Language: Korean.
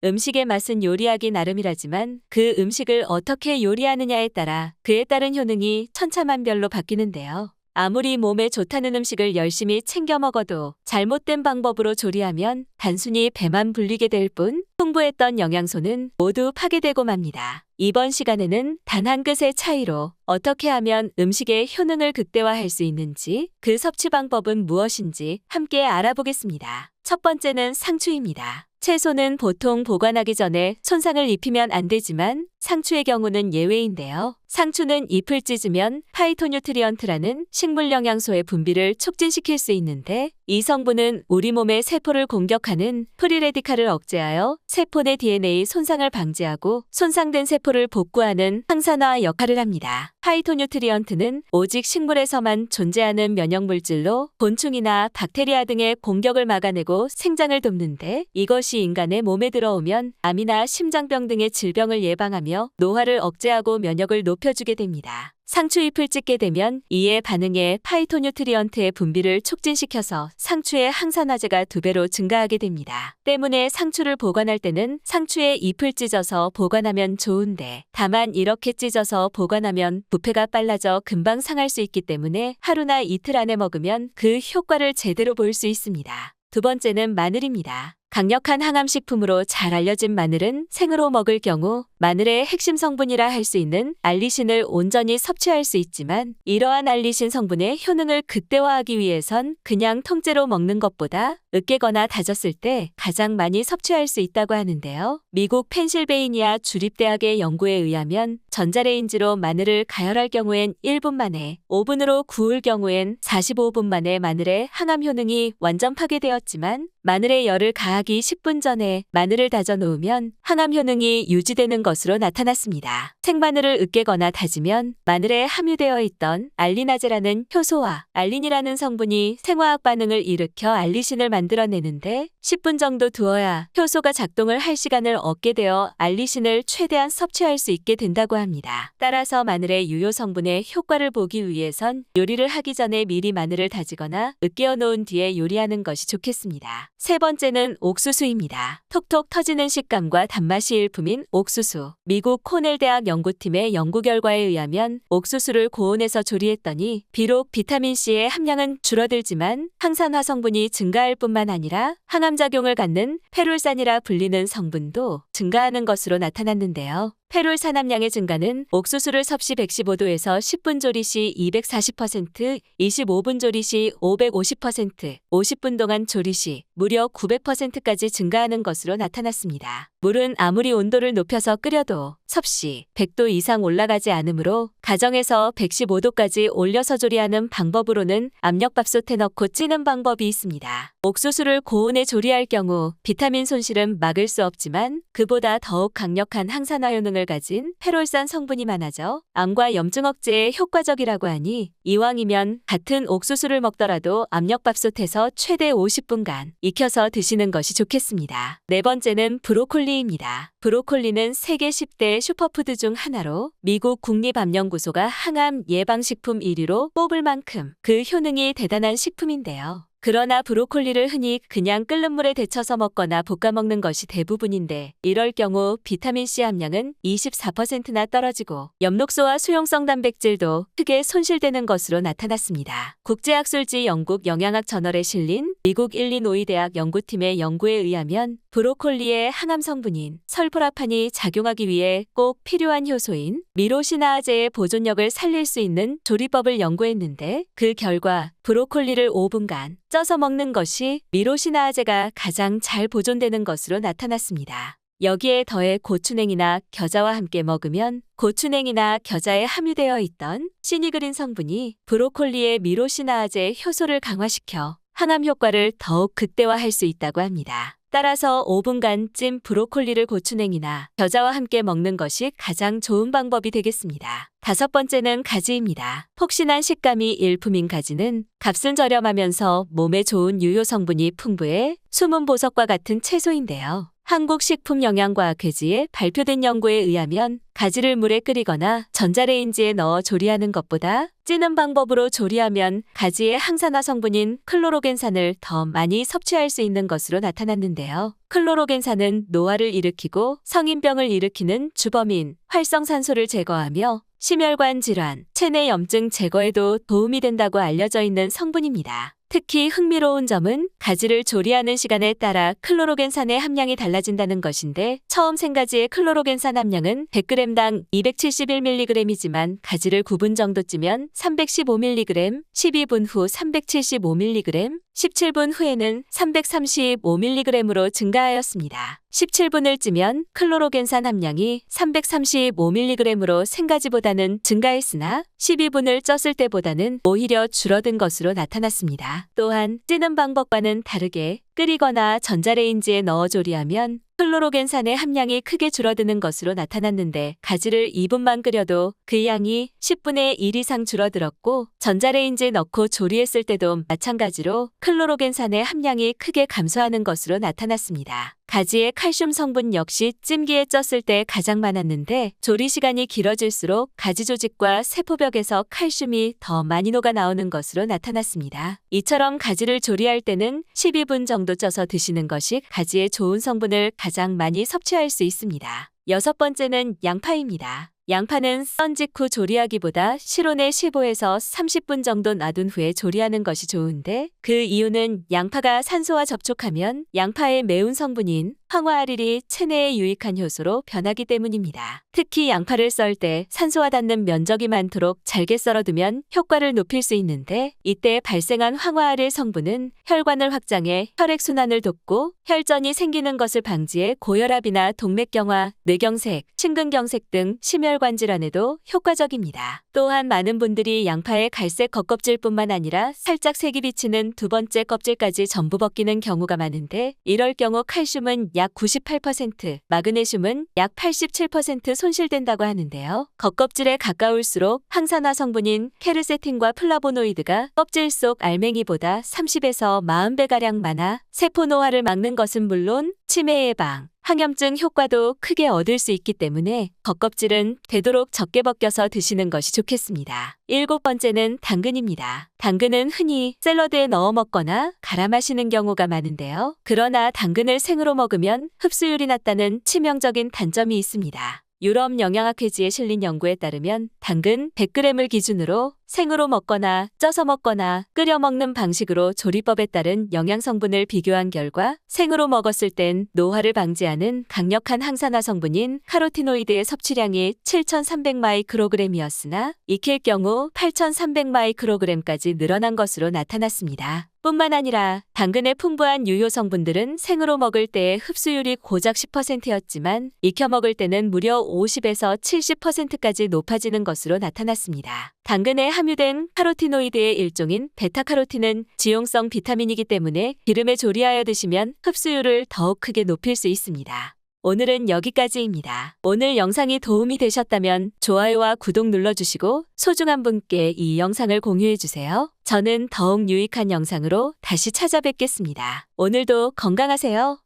음식의 맛은 요리하기 나름이라지만 그 음식을 어떻게 요리하느냐에 따라 그에 따른 효능이 천차만별로 바뀌는데요. 아무리 몸에 좋다는 음식을 열심히 챙겨 먹어도 잘못된 방법으로 조리하면 단순히 배만 불리게 될 뿐 풍부했던 영양소는 모두 파괴되고 맙니다. 이번 시간에는 단 한 그릇의 차이로 어떻게 하면 음식의 효능을 극대화할 수 있는지, 그 섭취 방법은 무엇인지 함께 알아보겠습니다. 첫 번째는 상추입니다. 채소는 보통 보관하기 전에 손상을 입히면 안 되지만 상추의 경우는 예외인데요. 상추는 잎을 찢으면 파이토뉴트리언트라는 식물 영양소의 분비를 촉진시킬 수 있는데, 이 성분은 우리 몸의 세포를 공격하는 프리레디칼을 억제하여 세포 내 DNA 손상을 방지하고 손상된 세포를 복구하는 항산화 역할을 합니다. 파이토뉴트리언트는 오직 식물에서만 존재하는 면역물질로 곤충이나 박테리아 등의 공격을 막아내고 생장을 돕는데, 이것이 인간의 몸에 들어오면 암이나 심장병 등의 질병을 예방하며 노화를 억제하고 면역을 높여주게 됩니다. 상추잎을 찢게 되면 이에 반응해 파이토뉴트리언트의 분비를 촉진시켜서 상추의 항산화제가 2배로 증가하게 됩니다. 때문에 상추를 보관할 때는 상추의 잎을 찢어서 보관하면 좋은데, 다만 이렇게 찢어서 보관하면 부패가 빨라져 금방 상할 수 있기 때문에 하루나 이틀 안에 먹으면 그 효과를 제대로 볼 수 있습니다. 두 번째는 마늘입니다. 강력한 항암식품으로 잘 알려진 마늘은 생으로 먹을 경우 마늘의 핵심 성분이라 할 수 있는 알리신을 온전히 섭취할 수 있지만, 이러한 알리신 성분의 효능을 극대화하기 위해선 그냥 통째로 먹는 것보다 으깨거나 다졌을 때 가장 많이 섭취할 수 있다고 하는데요. 미국 펜실베이니아 주립대학의 연구에 의하면 전자레인지로 마늘을 가열할 경우엔 1분 만에, 오븐으로 구울 경우엔 45분 만에 마늘의 항암 효능이 완전 파괴되었지만, 마늘의 열을 가하기 10분 전에 마늘을 다져 놓으면 항암 효능이 유지되는 것으로 나타났습니다. 생마늘을 으깨거나 다지면 마늘에 함유되어 있던 알리나제라는 효소와 알린이라는 성분이 생화학 반응을 일으켜 알리신을 만들어내는데, 10분 정도 두어야 효소가 작동을 할 시간을 얻게 되어 알리신을 최대한 섭취할 수 있게 된다고 합니다. 따라서 마늘의 유효 성분의 효과를 보기 위해선 요리를 하기 전에 미리 마늘을 다지거나 으깨어 놓은 뒤에 요리하는 것이 좋겠습니다. 세 번째는 옥수수입니다. 톡톡 터지는 식감과 단맛이 일품인 옥수수. 미국 코넬 대학 연구팀의 연구 결과에 의하면 옥수수를 고온에서 조리했더니 비록 비타민C의 함량은 줄어들지만 항산화 성분이 증가할 뿐만 아니라 항암작용을 갖는 페룰산이라 불리는 성분도 증가하는 것으로 나타났는데요. 페룰산 함량의 증가는 옥수수를 섭씨 115도에서 10분 조리 시 240%, 25분 조리 시 550%, 50분 동안 조리 시 무려 900%까지 증가하는 것으로 나타났습니다. 물은 아무리 온도를 높여서 끓여도 섭씨 100도 이상 올라가지 않으므로 가정에서 115도까지 올려서 조리하는 방법으로는 압력밥솥에 넣고 찌는 방법이 있습니다. 옥수수를 고온에 조리할 경우 비타민 손실은 막을 수 없지만 그보다 더욱 강력한 항산화 효능을 가진 페롤산 성분이 많아져 암과 염증 억제에 효과적이라고 하니, 이왕이면 같은 옥수수를 먹더라도 압력밥솥에서 최대 50분간 익혀서 드시는 것이 좋겠습니다. 네 번째는 브로콜리입니다. 브로콜리는 세계 10대 슈퍼푸드 중 하나로 미국 국립암연구소가 항암 예방식품 1위로 뽑을 만큼 그 효능이 대단한 식품인데요. 그러나 브로콜리를 흔히 그냥 끓는 물에 데쳐서 먹거나 볶아 먹는 것이 대부분인데, 이럴 경우 비타민C 함량은 24%나 떨어지고 엽록소와 수용성 단백질도 크게 손실되는 것으로 나타났습니다. 국제학술지 영국 영양학 저널에 실린 미국 일리노이 대학 연구팀의 연구에 의하면 브로콜리의 항암 성분인 설포라판이 작용하기 위해 꼭 필요한 효소인 미로시나아제의 보존력을 살릴 수 있는 조리법을 연구했는데, 그 결과 브로콜리를 5분간 쪄서 먹는 것이 미로시나아제가 가장 잘 보존되는 것으로 나타났습니다. 여기에 더해 고추냉이나 겨자와 함께 먹으면 고추냉이나 겨자에 함유되어 있던 시니그린 성분이 브로콜리의 미로시나아제 효소를 강화시켜 항암 효과를 더욱 극대화할 수 있다고 합니다. 따라서 5분간 찐 브로콜리를 고추냉이나 겨자와 함께 먹는 것이 가장 좋은 방법이 되겠습니다. 다섯 번째는 가지입니다. 폭신한 식감이 일품인 가지는 값은 저렴하면서 몸에 좋은 유효 성분이 풍부해 숨은 보석과 같은 채소인데요. 한국식품영양과학회지에 발표된 연구에 의하면 가지를 물에 끓이거나 전자레인지에 넣어 조리하는 것보다 찌는 방법으로 조리하면 가지의 항산화 성분인 클로로겐산을 더 많이 섭취할 수 있는 것으로 나타났는데요. 클로로겐산은 노화를 일으키고 성인병을 일으키는 주범인 활성산소를 제거하며 심혈관 질환, 체내 염증 제거에도 도움이 된다고 알려져 있는 성분입니다. 특히 흥미로운 점은 가지를 조리하는 시간에 따라 클로로겐산의 함량이 달라진다는 것인데 처음 생가지의 클로로겐산 함량은 100g당 271mg이지만 가지를 9분 정도 찌면 315mg, 12분 후 375mg, 17분 후에는 335mg으로 증가하였습니다. 17분을 찌면 클로로겐산 함량이 335mg으로 생가지보다는 증가했으나 12분을 쪘을 때보다는 오히려 줄어든 것으로 나타났습니다. 또한 찌는 방법과는 다르게 끓이거나 전자레인지에 넣어 조리하면 클로로겐산의 함량이 크게 줄어드는 것으로 나타났는데 가지를 2분만 끓여도 그 양이 10분의 1 이상 줄어들었고 전자레인지에 넣고 조리했을 때도 마찬가지로 클로로겐산의 함량이 크게 감소하는 것으로 나타났습니다. 가지의 칼슘 성분 역시 찜기에 쪘을 때 가장 많았는데 조리 시간이 길어질수록 가지 조직과 세포벽에서 칼슘이 더 많이 녹아 나오는 것으로 나타났습니다. 이처럼 가지를 조리할 때는 12분 정도 쪄서 드시는 것이 가지의 좋은 성분을 가장 많이 섭취할 수 있습니다. 여섯 번째는 양파입니다. 양파는 썬 직후 조리하기보다 실온에 15에서 30분 정도 놔둔 후에 조리하는 것이 좋은데 그 이유는 양파가 산소와 접촉하면 양파의 매운 성분인 황화알이 체내에 유익한 효소로 변하기 때문입니다. 특히 양파를 썰 때 산소와 닿는 면적이 많도록 잘게 썰어두면 효과를 높일 수 있는데 이때 발생한 황화알의 성분은 혈관을 확장해 혈액순환을 돕고 혈전이 생기는 것을 방지해 고혈압이나 동맥경화, 뇌경색, 심근경색 등 심혈관 질환에도 효과적입니다. 또한 많은 분들이 양파의 갈색 겉껍질뿐만 아니라 살짝 색이 비치는 두 번째 껍질까지 전부 벗기는 경우가 많은데 이럴 경우 칼슘은 약 98%, 마그네슘은 약 87% 손실된다고 하는데요. 겉껍질에 가까울수록 항산화 성분인 케르세틴과 플라보노이드가 껍질 속 알맹이보다 30에서 40배가량 많아 세포 노화를 막는 것은 물론 치매 예방, 항염증 효과도 크게 얻을 수 있기 때문에 겉껍질은 되도록 적게 벗겨서 드시는 것이 좋겠습니다. 일곱 번째는 당근입니다. 당근은 흔히 샐러드에 넣어 먹거나 갈아 마시는 경우가 많은데요. 그러나 당근을 생으로 먹으면 흡수율이 낮다는 치명적인 단점이 있습니다. 유럽 영양학회지에 실린 연구에 따르면 당근 100g을 기준으로 생으로 먹거나 쪄서 먹거나 끓여 먹는 방식으로 조리법에 따른 영양 성분을 비교한 결과 생으로 먹었을 땐 노화를 방지하는 강력한 항산화 성분인 카로티노이드의 섭취량이 7,300마이크로그램이었으나 익힐 경우 8,300마이크로그램까지 늘어난 것으로 나타났습니다. 뿐만 아니라 당근의 풍부한 유효 성분들은 생으로 먹을 때의 흡수율이 고작 10%였지만 익혀 먹을 때는 무려 50에서 70%까지 높아지는 것으로 나타났습니다. 당근에 함유된 카로티노이드의 일종인 베타카로틴은 지용성 비타민이기 때문에 기름에 조리하여 드시면 흡수율을 더욱 크게 높일 수 있습니다. 오늘은 여기까지입니다. 오늘 영상이 도움이 되셨다면 좋아요와 구독 눌러주시고 소중한 분께 이 영상을 공유해주세요. 저는 더욱 유익한 영상으로 다시 찾아뵙겠습니다. 오늘도 건강하세요.